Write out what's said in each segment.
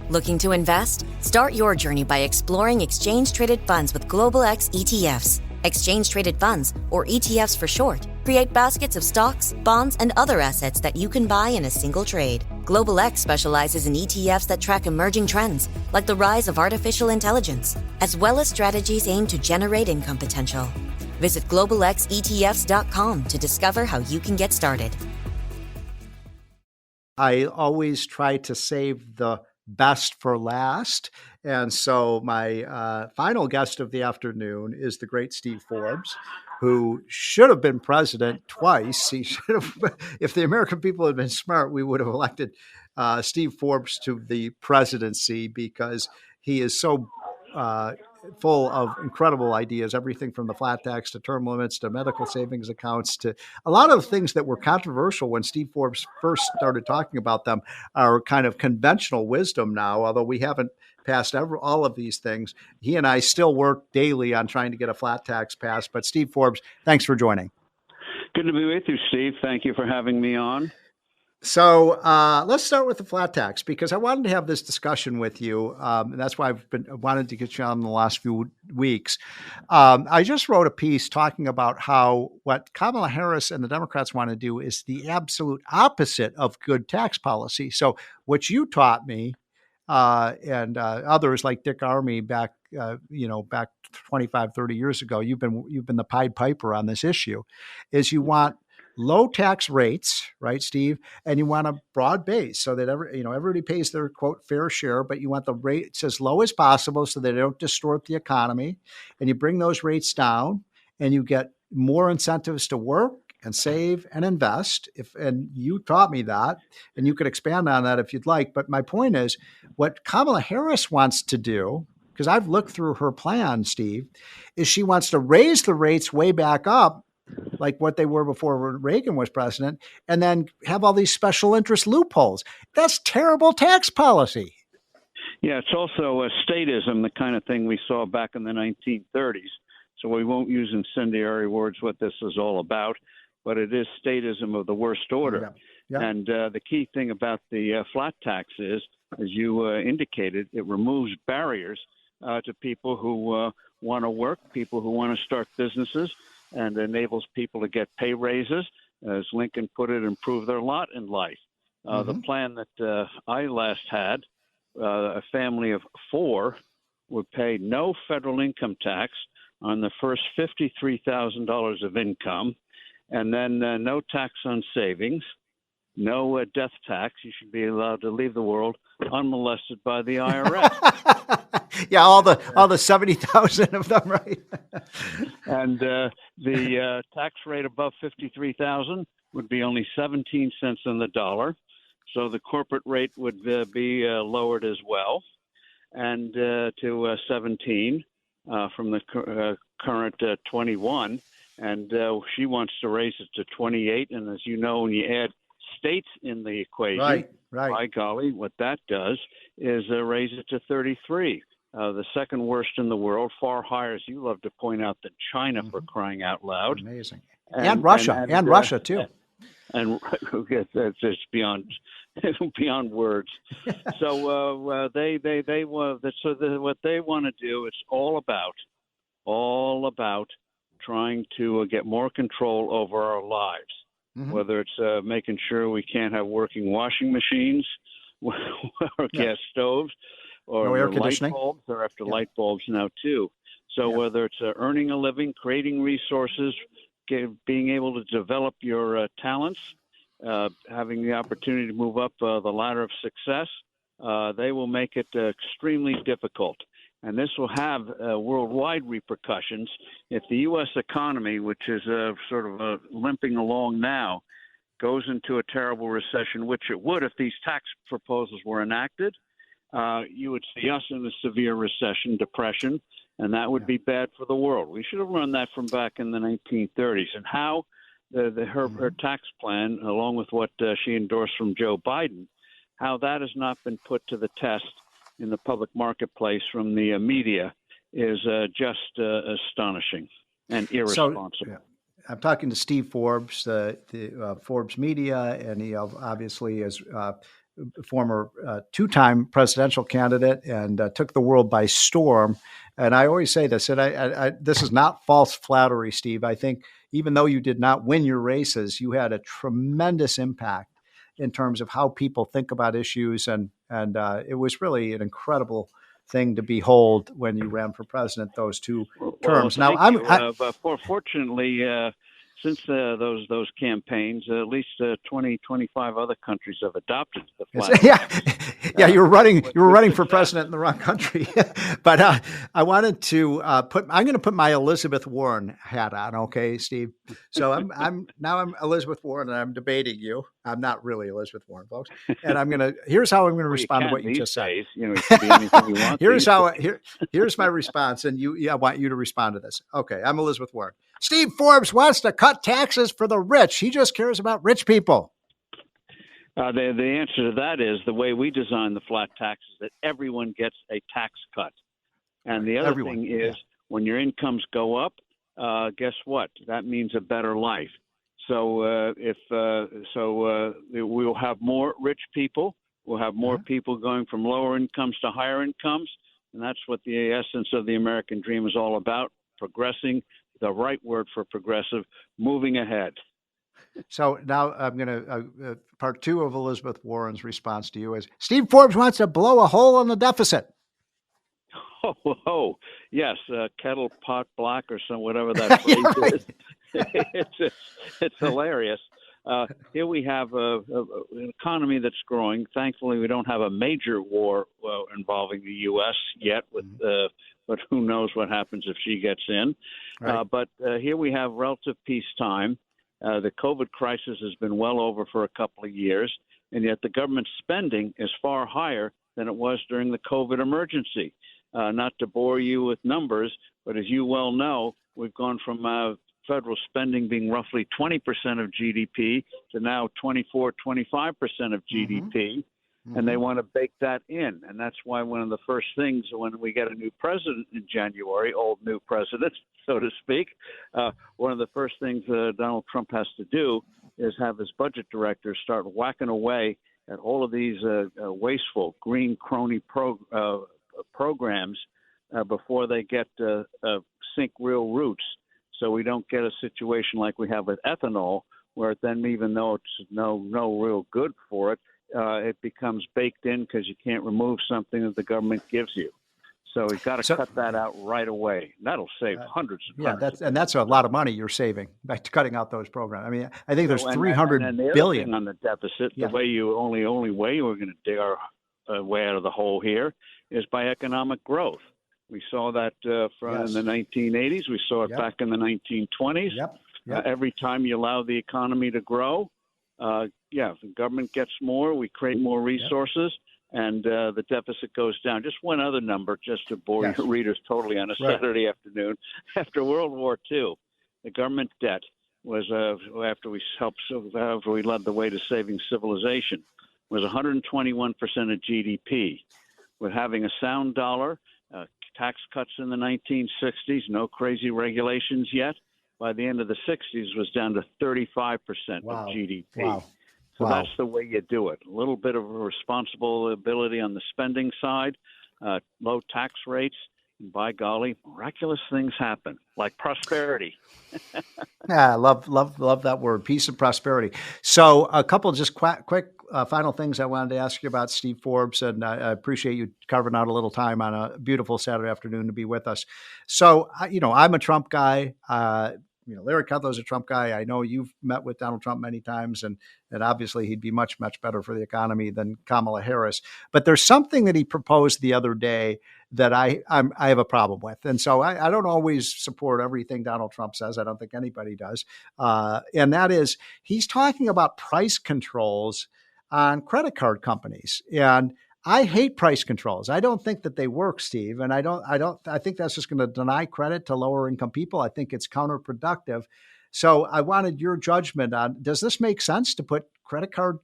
Looking to invest? Start your journey by exploring exchange-traded funds with Global X ETFs. Exchange-traded funds, or ETFs for short, create baskets of stocks, bonds, and other assets that you can buy in a single trade. Global X specializes in ETFs that track emerging trends, like the rise of artificial intelligence, as well as strategies aimed to generate income potential. Visit globalxetfs.com to discover how you can get started. I always try to save the best for last. And so my final guest of the afternoon is the great Steve Forbes, who should have been president twice. He should have, if the American people had been smart, we would have elected Steve Forbes to the presidency, because he is so full of incredible ideas, everything from the flat tax to term limits to medical savings accounts to a lot of things that were controversial when Steve Forbes first started talking about them are kind of conventional wisdom now, although we haven't passed all of these things. He and I still work daily on trying to get a flat tax passed. But Steve Forbes, thanks for joining. Good to be with you, Steve. Thank you for having me on. So let's start with the flat tax, because I wanted to have this discussion with you. And that's why wanted to get you on the last few weeks. I just wrote a piece talking about how what Kamala Harris and the Democrats want to do is the absolute opposite of good tax policy. So what you taught me and others like Dick Armey back 25, 30 years ago, you've been the Pied Piper on this issue, is you want low tax rates, right, Steve? And you want a broad base so that everybody pays their quote fair share, but you want the rates as low as possible so that they don't distort the economy. And you bring those rates down, and you get more incentives to work and save and invest. And you taught me that, and you could expand on that if you'd like. But my point is, what Kamala Harris wants to do, because I've looked through her plan, Steve, is she wants to raise the rates way back up, like what they were before Reagan was president, and then have all these special interest loopholes. That's terrible tax policy. Yeah, it's also a statism, the kind of thing we saw back in the 1930s. So we won't use incendiary words what this is all about, but it is statism of the worst order. Yeah. Yeah. And the key thing about the flat tax is, as you indicated, it removes barriers to people who want to work, people who want to start businesses, and enables people to get pay raises, as Lincoln put it, improve their lot in life. The plan that I last had, a family of 4 would pay no federal income tax on the first $53,000 of income, and then no tax on savings, no death tax. You should be allowed to leave the world unmolested by the IRS. Yeah, all the 70,000 of them, right? And the tax rate above 53,000 would be only 17 cents on the dollar. So the corporate rate would be lowered as well, and to 17 from the current 21. And she wants to raise it to 28. And as you know, when you add states in the equation, right. By golly, what that does is raise it to 33. The second worst in the world, far higher, as you love to point out, than China, for crying out loud. Amazing. And Russia, and Russia too. And that's just beyond words. So what they want to do, it's all about trying to get more control over our lives. Whether it's making sure we can't have working washing machines or gas stoves, or air conditioning. Light bulbs. They're after light bulbs now too. So whether it's earning a living, creating resources, being able to develop your talents, having the opportunity to move up the ladder of success, they will make it extremely difficult. And this will have worldwide repercussions if the U.S. economy, which is sort of limping along now, goes into a terrible recession, which it would if these tax proposals were enacted. You would see us in a severe recession, depression, and that would be bad for the world. We should have run that from back in the 1930s. And how her tax plan, along with what she endorsed from Joe Biden, how that has not been put to the test in the public marketplace from the media is just astonishing and irresponsible. So, I'm talking to Steve Forbes, the Forbes Media, and he obviously is former two-time presidential candidate, and took the world by storm. And I always say this, and this is not false flattery, Steve. I think even though you did not win your races, you had a tremendous impact in terms of how people think about issues, and it was really an incredible thing to behold when you ran for president those two terms. Now, but fortunately, since those campaigns, at least 20, 25 other countries have adopted the flag. Yeah, you were running for president in the wrong country. But I wanted to I'm going to put my Elizabeth Warren hat on, okay, Steve? So I'm Elizabeth Warren, and I'm debating you. I'm not really Elizabeth Warren, folks. And here's how I'm going to respond to what you just said. It can be anything you want. Here's my response, and I want you to respond to this. Okay, I'm Elizabeth Warren. Steve Forbes wants to cut taxes for the rich. He just cares about rich people. The answer to that is the way we design the flat tax is that everyone gets a tax cut. And the other thing is when your incomes go up, guess what? That means a better life. So we'll have more rich people. We'll have more people going from lower incomes to higher incomes. And that's what the essence of the American dream is all about, progressing. The right word for progressive, moving ahead. So now I'm going to, part two of Elizabeth Warren's response to you is, Steve Forbes wants to blow a hole in the deficit. Yes, kettle pot black or whatever that phrase is. It's hilarious. Here we have an economy that's growing. Thankfully, we don't have a major war involving the U.S. yet, but who knows what happens if she gets in. Right. But here we have relative peacetime. The COVID crisis has been well over for a couple of years, and yet the government spending is far higher than it was during the COVID emergency. Not to bore you with numbers, but as you well know, we've gone from federal spending being roughly 20% of GDP to now 24, 25% of GDP. And they want to bake that in. And that's why one of the first things when we get a new president in January, old new president, so to speak, one of the first things Donald Trump has to do is have his budget directors start whacking away at all of these wasteful green crony programs before they get sink real roots. So we don't get a situation like we have with ethanol, where then even though it's no real good for it, it becomes baked in because you can't remove something that the government gives you. So we've got to cut that out right away. That'll save hundreds of hundreds. That's a lot of money you're saving by cutting out those programs. I mean, I think there's $300 billion on the deficit. The way only way we're going to dig our way out of the hole here is by economic growth. We saw that in the 1980s. We saw it back in the 1920s. Every time you allow the economy to grow, the government gets more, we create more resources, and the deficit goes down. Just one other number, just to bore your readers totally on a Saturday afternoon. After World War II, the government debt was, after we led the way to saving civilization, was 121% of GDP. With having a sound dollar, tax cuts in the 1960s, no crazy regulations yet. By the end of the 60s, was down to 35% of GDP. So that's the way you do it. A little bit of responsibility on the spending side, low tax rates, and by golly, miraculous things happen, like prosperity. I love that word, peace and prosperity. So a couple just quick final things I wanted to ask you about Steve Forbes, and I appreciate you carving out a little time on a beautiful Saturday afternoon to be with us. So, I'm a Trump guy. Larry Kudlow's a Trump guy. I know you've met with Donald Trump many times, and obviously he'd be much, much better for the economy than Kamala Harris. But there's something that he proposed the other day that I have a problem with. And so I don't always support everything Donald Trump says. I don't think anybody does. And that is, he's talking about price controls on credit card companies. And I hate price controls. I don't think that they work, Steve. And I think that's just going to deny credit to lower income people. I think it's counterproductive. So I wanted your judgment on, does this make sense to put credit card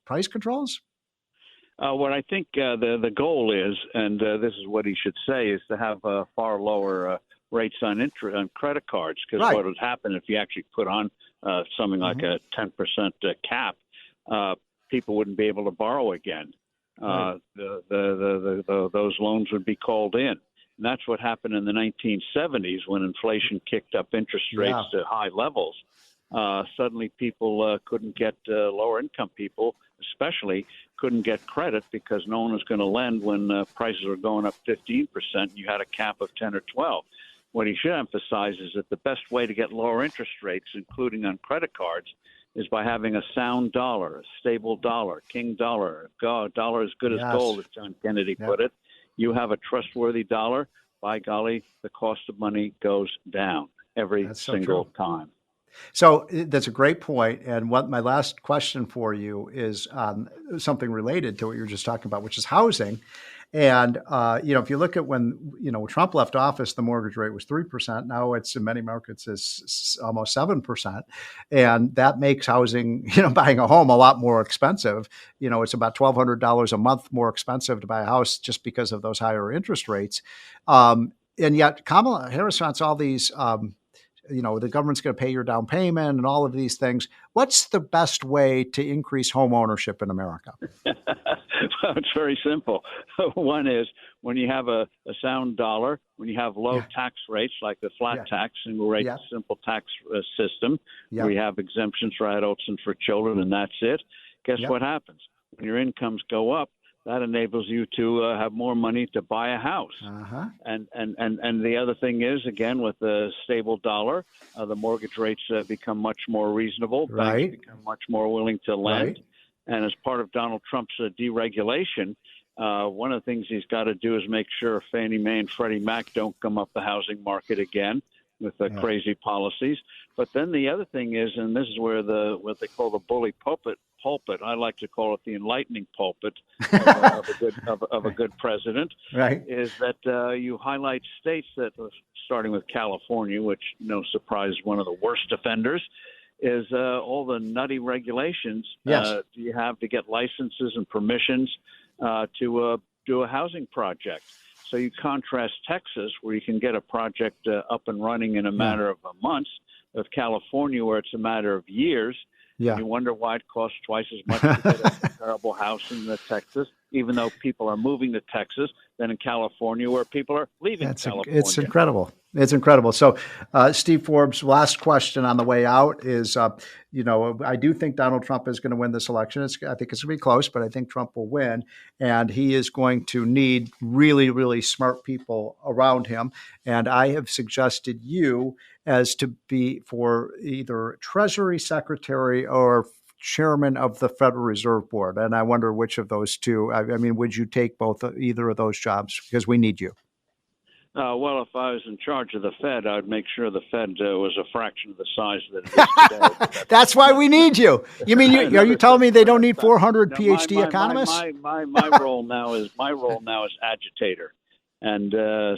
price controls? What I think the goal is, and this is what he should say, is to have far lower rates on credit cards. Because what would happen if you actually put on something like a 10% cap? people wouldn't be able to borrow again. Right. Those loans would be called in. And that's what happened in the 1970s when inflation kicked up interest rates to high levels. Suddenly people couldn't get lower income people, especially couldn't get credit because no one was going to lend when prices were going up 15%. You had a cap of 10 or 12. What he should emphasize is that the best way to get lower interest rates, including on credit cards, is by having a sound dollar, a stable dollar, king dollar, dollar as good as gold, as John Kennedy put it. You have a trustworthy dollar, by golly, the cost of money goes down every single time. So that's a great point. And what my last question for you is something related to what you were just talking about, which is housing. And, if you look at when, Trump left office, the mortgage rate was 3%. Now it's in many markets is almost 7%. And that makes housing, buying a home a lot more expensive. It's about $1,200 a month more expensive to buy a house just because of those higher interest rates. And yet Kamala Harris wants all these, the government's going to pay your down payment and all of these things. What's the best way to increase home ownership in America? Well, it's very simple. One is when you have a sound dollar, when you have low tax rates like the flat tax, single rate, simple tax system, where you have exemptions for adults and for children, and that's it. Guess what happens? When your incomes go up, that enables you to have more money to buy a house. And the other thing is, again, with the stable dollar, the mortgage rates become much more reasonable. Banks become much more willing to lend. And as part of Donald Trump's deregulation, one of the things he's got to do is make sure Fannie Mae and Freddie Mac don't come up the housing market again with crazy policies. But then the other thing is, and this is where what they call the bully pulpit, I like to call it the enlightening pulpit of a good president, is that you highlight states that, starting with California, which, no surprise, one of the worst offenders, is all the nutty regulations you have to get licenses and permissions to do a housing project. So you contrast Texas, where you can get a project up and running in a matter of months, with California, where it's a matter of years. You wonder why it costs twice as much to get a comparable house in Texas, even though people are moving to Texas, than in California, where people are leaving California. It's incredible. It's incredible. So, Steve Forbes, last question on the way out is, I do think Donald Trump is going to win this election. I think it's going to be close, but I think Trump will win. And he is going to need really, really smart people around him. And I have suggested you as to be for either Treasury Secretary or chairman of the Federal Reserve Board. And I wonder which of those two, would you take either of those jobs? Because we need you. Well, if I was in charge of the Fed, I'd make sure the Fed was a fraction of the size that it is today. That's why we need you. You mean are you telling me they don't need 400 PhD economists? My role now is agitator, and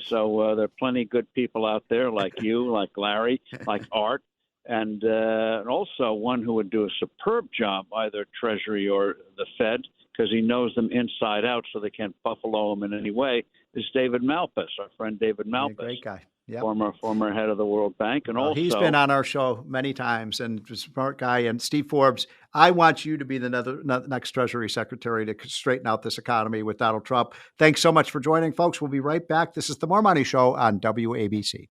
so there are plenty of good people out there like you, like Larry, like Art, and also one who would do a superb job, either Treasury or the Fed, because he knows them inside out, so they can't buffalo him in any way, is David Malpass, our friend David Malpass. Great guy. Yep. Former head of the World Bank. And also he's been on our show many times and a smart guy. And Steve Forbes, I want you to be the next Treasury Secretary to straighten out this economy with Donald Trump. Thanks so much for joining, folks. We'll be right back. This is the More Money Show on WABC.